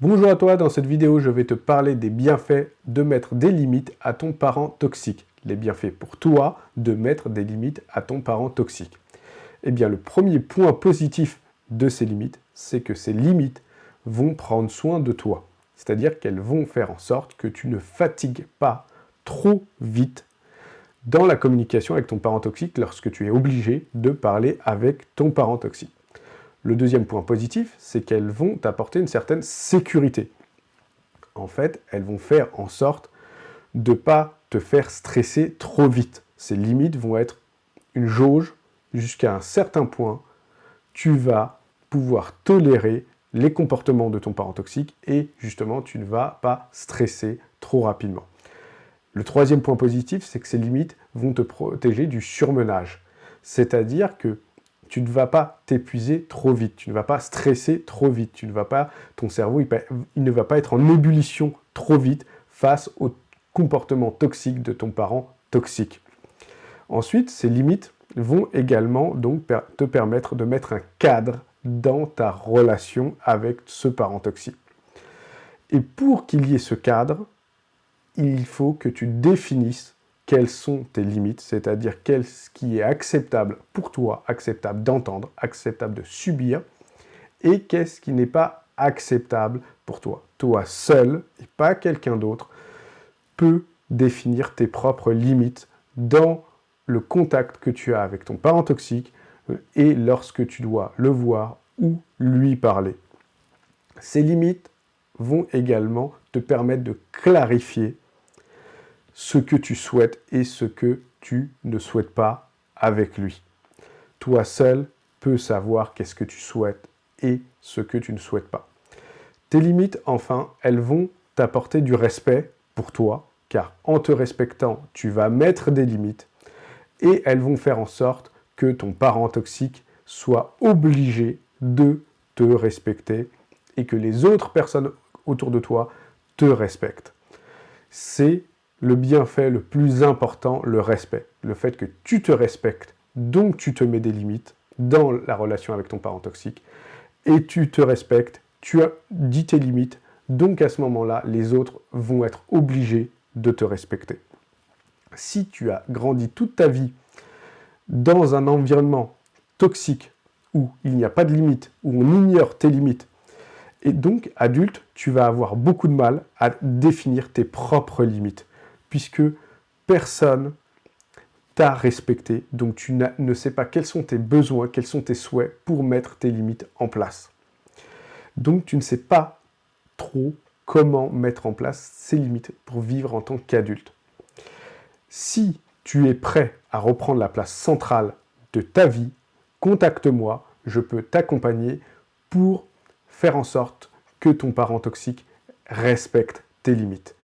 Bonjour à toi, dans cette vidéo, je vais te parler des bienfaits de mettre des limites à ton parent toxique. Les bienfaits pour toi de mettre des limites à ton parent toxique. Eh bien, le premier point positif de ces limites, c'est que ces limites vont prendre soin de toi. C'est-à-dire qu'elles vont faire en sorte que tu ne fatigues pas trop vite dans la communication avec ton parent toxique lorsque tu es obligé de parler avec ton parent toxique. Le deuxième point positif, c'est qu'elles vont t'apporter une certaine sécurité. En fait, elles vont faire en sorte de ne pas te faire stresser trop vite. Ces limites vont être une jauge jusqu'à un certain point. Tu vas pouvoir tolérer les comportements de ton parent toxique et justement, tu ne vas pas stresser trop rapidement. Le troisième point positif, c'est que ces limites vont te protéger du surmenage. C'est-à-dire que tu ne vas pas t'épuiser trop vite, tu ne vas pas stresser trop vite, ton cerveau il ne va pas être en ébullition trop vite face au comportement toxique de ton parent toxique. Ensuite, ces limites vont également donc te permettre de mettre un cadre dans ta relation avec ce parent toxique. Et pour qu'il y ait ce cadre, il faut que tu définisses quelles sont tes limites, c'est-à-dire qu'est-ce qui est acceptable pour toi, acceptable d'entendre, acceptable de subir, et qu'est-ce qui n'est pas acceptable pour toi. Toi seul, et pas quelqu'un d'autre, peut définir tes propres limites dans le contact que tu as avec ton parent toxique et lorsque tu dois le voir ou lui parler. Ces limites vont également te permettre de clarifier ce que tu souhaites et ce que tu ne souhaites pas avec lui. Toi seul peux savoir qu'est-ce que tu souhaites et ce que tu ne souhaites pas. Tes limites, enfin, elles vont t'apporter du respect pour toi, car en te respectant, tu vas mettre des limites et elles vont faire en sorte que ton parent toxique soit obligé de te respecter et que les autres personnes autour de toi te respectent. C'est le bienfait le plus important, le respect. Le fait que tu te respectes, donc tu te mets des limites dans la relation avec ton parent toxique, et tu te respectes, tu as dit tes limites, donc à ce moment-là, les autres vont être obligés de te respecter. Si tu as grandi toute ta vie dans un environnement toxique, où il n'y a pas de limites, où on ignore tes limites, et donc, adulte, tu vas avoir beaucoup de mal à définir tes propres limites, puisque personne t'a respecté, donc tu ne sais pas quels sont tes besoins, quels sont tes souhaits pour mettre tes limites en place. Donc, tu ne sais pas trop comment mettre en place ces limites pour vivre en tant qu'adulte. Si tu es prêt à reprendre la place centrale de ta vie, contacte-moi, je peux t'accompagner pour faire en sorte que ton parent toxique respecte tes limites.